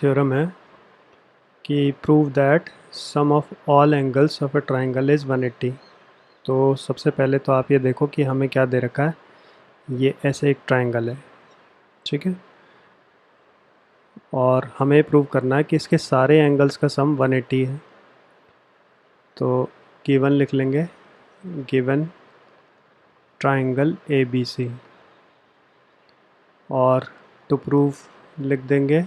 Theorem है कि prove that sum of all angles of a triangle is 180। तो सबसे पहले तो आप ये देखो कि हमें क्या दे रखा है। ये ऐसे एक ट्राइंगल है, ठीक है, और हमें प्रूव करना है कि इसके सारे एंगल्स का सम 180 है। तो गिवन लिख लेंगे, given triangle A B C, और टू प्रूव लिख देंगे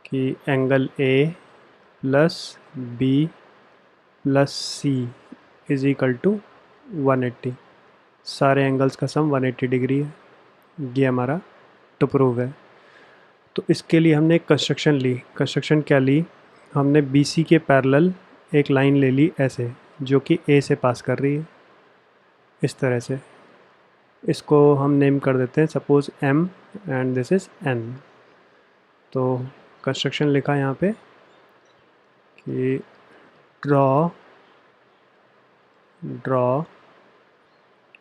कि angle A plus B plus C is equal to 180। सारे एंगल्स का सम 180 डिग्री है। ये हमारा टू प्रूव है। तो इसके लिए हमने एक कंस्ट्रक्शन ली। कंस्ट्रक्शन क्या ली? हमने बी सी के पैरेलल एक लाइन ले ली ऐसे, जो कि ए से पास कर रही है, इस तरह से। इसको हम नेम कर देते हैं suppose M and this is N. तो कंस्ट्रक्शन लिखा यहाँ पे कि draw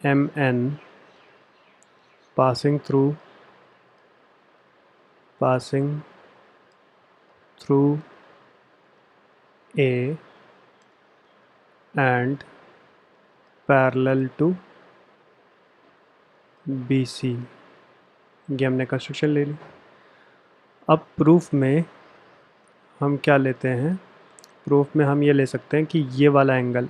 M N passing through A and parallel to BC। ये हमने कंस्ट्रक्शन ले ली। अब प्रूफ में हम क्या लेते हैं? प्रूफ में हम ये ले सकते हैं कि ये वाला एंगल,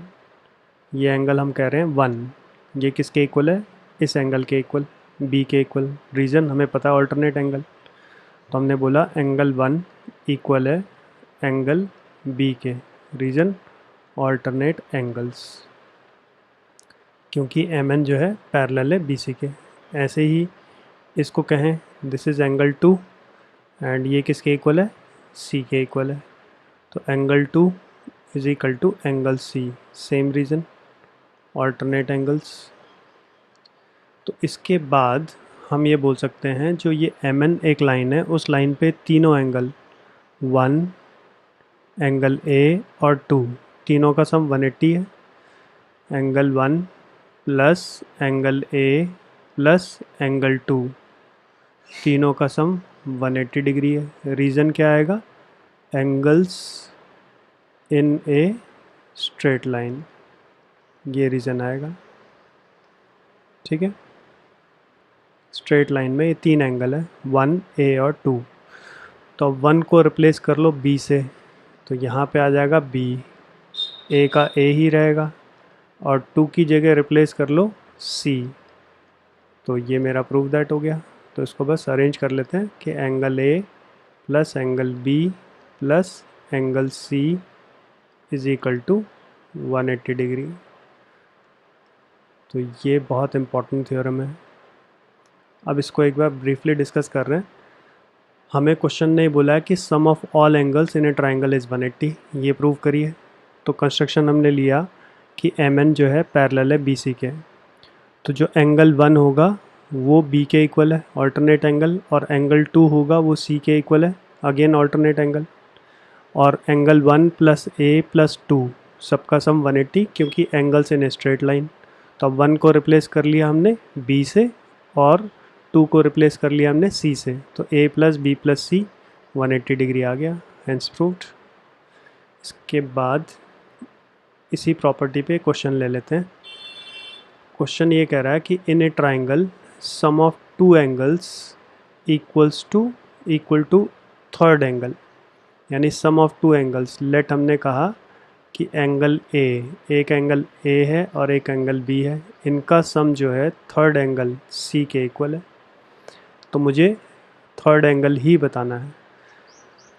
ये एंगल हम कह रहे हैं 1, ये किसके इक्वल है? इस एंगल के इक्वल, बी के इक्वल। रीज़न हमें पता है, ऑल्टरनेट एंगल। तो हमने बोला एंगल 1 इक्वल है एंगल बी के। रीज़न ऑल्टरनेट एंगल्स, क्योंकि एम एन जो है पैरेलल है बी सी के। ऐसे ही इसको कहें दिस इज़ एंगल 2 एंड ये किसके इक्वल है? सी के इक्वल है। तो angle 2 is equal to angle C. Same reason, alternate angles. तो इसके बाद हम ये बोल सकते हैं जो ये एम एन एक लाइन है, उस लाइन पे तीनों एंगल 1, एंगल ए और 2, तीनों का सम 180 है। Angle 1 plus angle A plus angle 2, तीनों का सम 180 डिग्री है। रीज़न क्या आएगा? Angles in a straight line, ये रीज़न आएगा, ठीक है। स्ट्रेट लाइन में ये तीन एंगल है, 1, ए और 2। तो अब 1 को रिप्लेस कर लो बी से, तो यहाँ पे आ जाएगा बी, ए का ए ही रहेगा, और 2 की जगह रिप्लेस कर लो सी। तो ये मेरा प्रूफ दैट हो गया। तो इसको बस अरेंज कर लेते हैं कि angle A plus angle B plus angle C is equal to 180 degree. तो ये बहुत इम्पॉर्टेंट थ्योरम है। अब इसको एक बार ब्रीफली डिस्कस कर रहे हैं। हमें क्वेश्चन ने बोला है कि sum of all angles in a triangle is 180, ये प्रूव करिए। तो कंस्ट्रक्शन हमने लिया कि एम एन जो है पैरेलल है बी सी के। तो जो एंगल 1 होगा वो बी के इक्वल है, ऑल्टरनेट एंगल, और एंगल 2 होगा वो सी के इक्वल है, अगेन ऑल्टरनेट एंगल। और एंगल 1 प्लस ए प्लस 2 सबका सम 180, क्योंकि angles in a straight line. तो अब 1 को रिप्लेस कर लिया हमने बी से, और 2 को रिप्लेस कर लिया हमने सी से। तो ए प्लस बी प्लस सी 180 डिग्री आ गया, हेंस प्रूव्ड। इसके बाद इसी प्रॉपर्टी पे क्वेश्चन ले लेते हैं। क्वेश्चन ये कह रहा है कि in a triangle sum of two angles equal to third angle, यानी sum of two angles. Let हमने कहा कि एंगल ए, एक एंगल ए है और एक एंगल बी है, इनका सम जो है थर्ड एंगल सी के इक्वल है। तो मुझे थर्ड एंगल ही बताना है।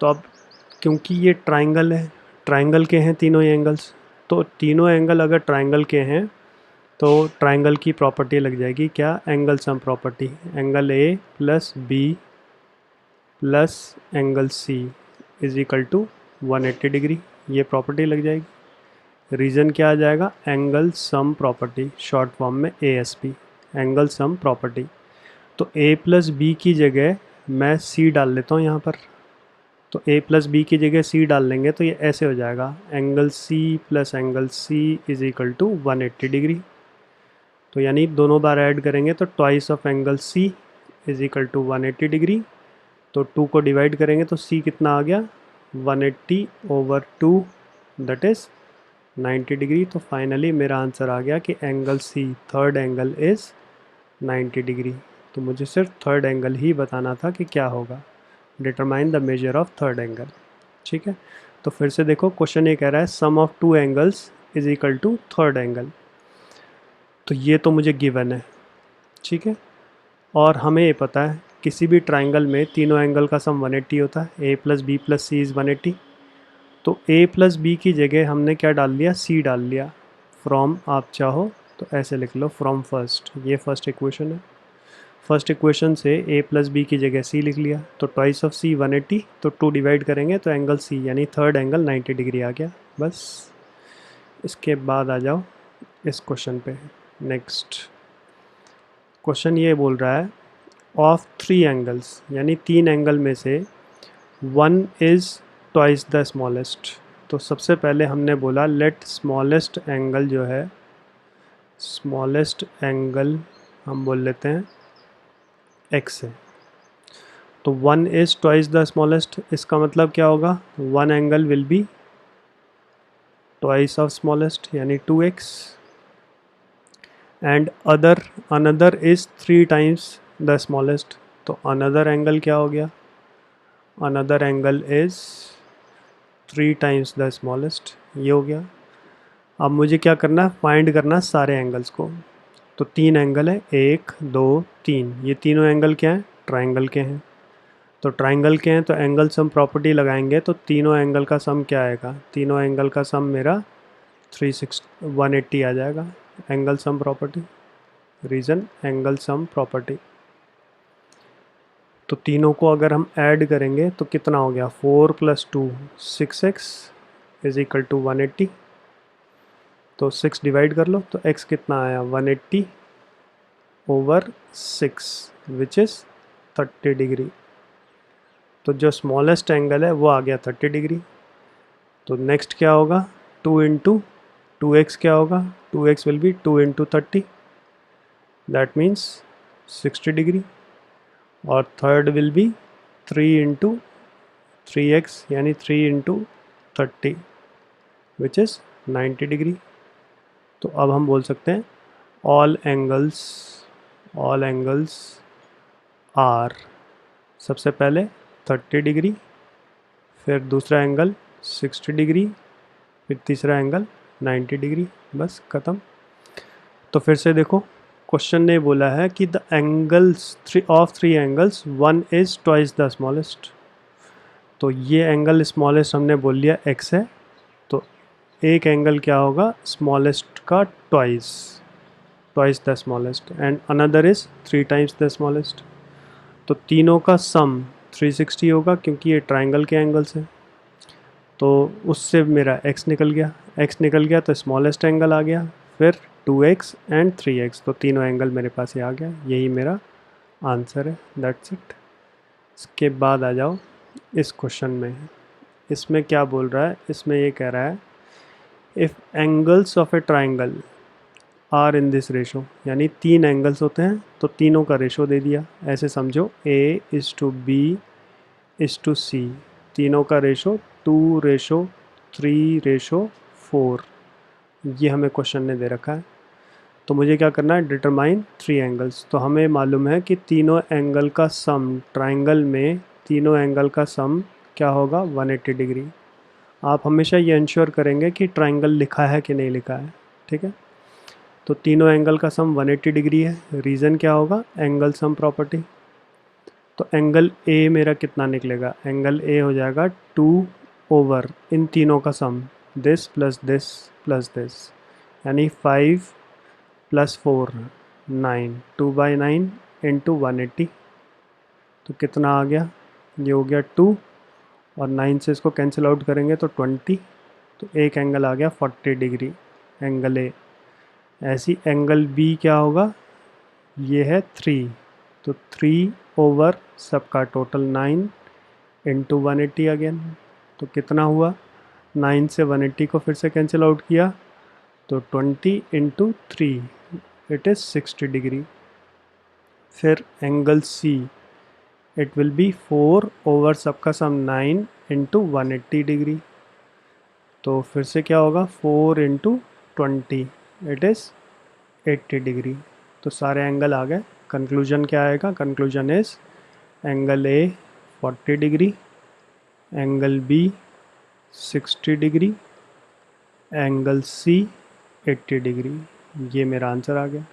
तो अब क्योंकि ये ट्राइंगल है, ट्राइंगल के हैं तीनों एंगल्स, तो तीनों एंगल अगर ट्राइंगल के हैं तो ट्राइंगल की प्रॉपर्टी लग जाएगी क्या? Angle sum property. Angle A plus B plus angle C is equal to 180 degree, ये प्रॉपर्टी लग जाएगी। रीज़न क्या आ जाएगा? Angle sum property, short form में ASP, एंगल सम प्रॉपर्टी। तो a प्लस बी की जगह मैं c डाल लेता हूँ यहाँ पर। तो a प्लस बी की जगह c डाल लेंगे तो ये ऐसे हो जाएगा, angle c plus angle c is equal to 180 degree. तो यानी दोनों बार ऐड करेंगे तो twice of angle c is equal to 180 degree. तो 2 को डिवाइड करेंगे तो C कितना आ गया 180/2 दैट इज़ 90 डिग्री। तो फाइनली मेरा आंसर आ गया कि angle C third angle is 90 degree. तो मुझे सिर्फ थर्ड एंगल ही बताना था कि क्या होगा, determine the measure of third angle. ठीक है, तो फिर से देखो क्वेश्चन ये कह रहा है sum of two angles is equal to third angle. तो ये तो मुझे गिवन है, ठीक है, और हमें ये पता है किसी भी ट्राइंगल में तीनों एंगल का सम 180 होता है, a plus B plus C is 180। तो a प्लस बी की जगह हमने क्या डाल लिया, c डाल लिया। फ्रॉम आप चाहो तो ऐसे लिख लो फ्रॉम फर्स्ट, ये फर्स्ट इक्वेशन है। फर्स्ट इक्वेशन से a प्लस बी की जगह c लिख लिया, तो ट्वाइस ऑफ c 180, तो 2 डिवाइड करेंगे तो एंगल c यानी थर्ड एंगल 90 डिग्री आ गया। बस इसके बाद आ जाओ इस क्वेश्चन पे। नेक्स्ट क्वेश्चन ये बोल रहा है ऑफ 3 एंगल्स, यानी 3 एंगल में से 1 इज़ ट्वाइस द स्मॉलेस्ट। तो सबसे पहले हमने बोला लेट स्मॉलेस्ट एंगल जो है, स्मॉलेस्ट एंगल हम बोल लेते हैं x है। तो 1 इज़ ट्वाइस द स्मॉलेस्ट, इसका मतलब क्या होगा, 1 angle will be twice of smallest यानी 2x, and another is 3 times the smallest. तो अनदर एंगल क्या हो गया, another angle is 3 times the smallest, ये हो गया। अब मुझे क्या करना है, फाइंड करना है सारे एंगल्स को। तो 3 एंगल है, 1 2 3, ये तीनों एंगल क्या हैं, ट्राइंगल के हैं। तो ट्राइंगल के हैं तो एंगल सम प्रॉपर्टी लगाएंगे, तो तीनों एंगल का सम क्या आएगा, तीनों एंगल का सम मेरा 180 आ जाएगा। Angle sum property, reason angle sum property. तो तीनों को अगर हम ऐड करेंगे तो कितना हो गया, 4 + 2 6x इज इक्वल टू 180। तो 6 डिवाइड कर लो तो x कितना आया 180/6 विच इज़ 30 डिग्री। तो जो स्मॉलेस्ट एंगल है वो आ गया 30 डिग्री। तो नेक्स्ट क्या होगा, 2 × 2x क्या होगा, 2x will be 2 × 30 that means 60 degree. और थर्ड विल बी 3 × 3x यानी 3 × 30 विच इज़ 90 डिग्री। तो अब हम बोल सकते हैं ऑल एंगल्स आर, सबसे पहले 30 डिग्री, फिर दूसरा एंगल 60 डिग्री, फिर तीसरा एंगल 90 डिग्री, बस ख़त्म। तो फिर से देखो क्वेश्चन ने बोला है कि the angles of 3 angles 1 is twice the smallest. तो ये एंगल स्मॉलेस्ट हमने बोल लिया x है, तो एक एंगल क्या होगा स्मॉलेस्ट का twice the smallest, and another is 3 times the smallest. तो तीनों का सम 360 होगा क्योंकि ये ट्राइंगल के एंगल्स हैं। तो उससे मेरा x निकल गया तो स्मॉलेस्ट एंगल आ गया, फिर 2x एंड 3x, तो तीनों एंगल मेरे पास ये आ गया, यही मेरा आंसर है, दैट्स इट। इसके बाद आ जाओ इस क्वेश्चन में। इसमें क्या बोल रहा है, इसमें ये कह रहा है if angles of a triangle are in this ratio, यानी 3 एंगल्स होते हैं तो तीनों का रेशो दे दिया। ऐसे समझो A:B:C, तीनों का रेशो 2:3:4, ये हमें क्वेश्चन ने दे रखा है। तो मुझे क्या करना है, डिटरमाइन 3 एंगल्स। तो हमें मालूम है कि तीनों एंगल का सम, ट्राइंगल में तीनों एंगल का सम क्या होगा 180 डिग्री। आप हमेशा ये इंश्योर करेंगे कि ट्राइंगल लिखा है कि नहीं लिखा है, ठीक है। तो तीनों एंगल का सम 180 डिग्री है, रीज़न क्या होगा, एंगल सम प्रॉपर्टी। तो एंगल ए मेरा कितना निकलेगा, एंगल ए हो जाएगा 2 ओवर इन तीनों का sum, this plus this plus this, यानी 5 + 4 9, 2/9 इंटू 180। तो कितना आ गया, ये हो गया 2, और 9 से इसको कैंसिल आउट करेंगे तो 20। तो एक एंगल आ गया 40 डिग्री, एंगल ए। ऐसी एंगल बी क्या होगा, ये है 3, तो 3 ओवर सबका टोटल 9 इंटू 180 अगेन। तो कितना हुआ, 9 से 180 को फिर से कैंसिल आउट किया तो 20 इंटू 3 इट इज़ 60 डिग्री। फिर angle C, it will be 4 over सबका सम 9 इंटू 180 डिग्री। तो फिर से क्या होगा, 4 इंटू 20 इट इज़ 80 डिग्री। तो सारे एंगल आ गए। कंक्लूजन क्या आएगा, conclusion is angle A 40 degree, angle B 60 degree, angle C 80 degree. ये मेरा आंसर आ गया।